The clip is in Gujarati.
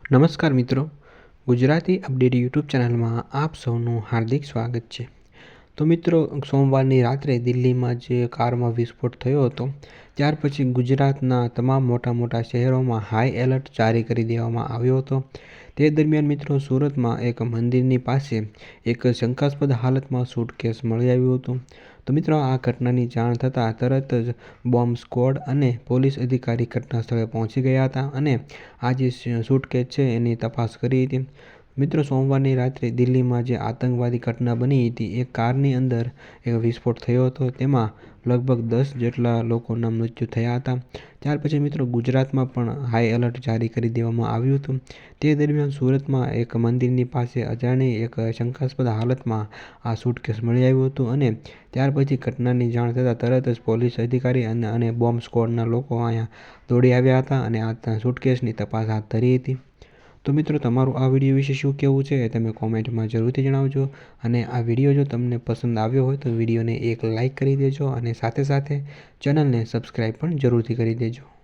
નમસ્કાર મિત્રો, ગુજરાતી અપડેટ યુટ્યુબ ચેનલમાં આપ સૌનું હાર્દિક સ્વાગત છે. તો મિત્રો, સોમવારની રાત્રે દિલ્હીમાં જે કારમાં વિસ્ફોટ થયો હતો ત્યાર પછી ગુજરાતના તમામ મોટા શહેરોમાં હાઈ એલર્ટ જારી કરી દેવામાં આવ્યો હતો. તે દરમિયાન મિત્રો, સુરતમાં એક મંદિરની પાસે એક શંકાસ્પદ હાલતમાં સૂટકેસ મળી આવ્યું હતું. તો મિત્રો, આ ઘટનાની જાણ થતાં તરત જ બોમ્બ સ્ક્વોડ અને પોલીસ અધિકારી ઘટના સ્થળે પહોંચી ગયા હતા અને આ જે સૂટકેસ છે એની તપાસ કરી હતી. મિત્રો, સોમવારની રાત્રે દિલ્હીમાં જે આતંકવાદી ઘટના બની હતી, એક કારની અંદર એક વિસ્ફોટ થયો હતો. તેમાં લગભગ 10 જેટલા લોકોના મૃત્યુ થયા હતા. ત્યાર પછી મિત્રો, ગુજરાતમાં પણ હાઈ એલર્ટ જારી કરી દેવામાં આવ્યું હતું. તે દરમિયાન સુરતમાં એક મંદિરની પાસે અજાણી એક શંકાસ્પદ હાલતમાં આ સૂટકેસ મળી આવ્યું હતું અને ત્યાર પછી ઘટનાની જાણ થતાં તરત જ પોલીસ અધિકારી અને બોમ્બ સ્ક્વોડના લોકો અહીંયા દોડી આવ્યા હતા અને આ સૂટકેસની તપાસ હાથ ધરી હતી. તો મિત્રો, તમારું આ વિડીયો વિશે શું કહેવું છે એ તમે કોમેન્ટમાં જરૂરથી જણાવજો. અને આ વિડીયો જો તમને પસંદ આવ્યો હોય તો વિડીયોને એક લાઇક કરી દેજો અને સાથે ચેનલને સબસ્ક્રાઈબ પણ જરૂરથી કરી દેજો.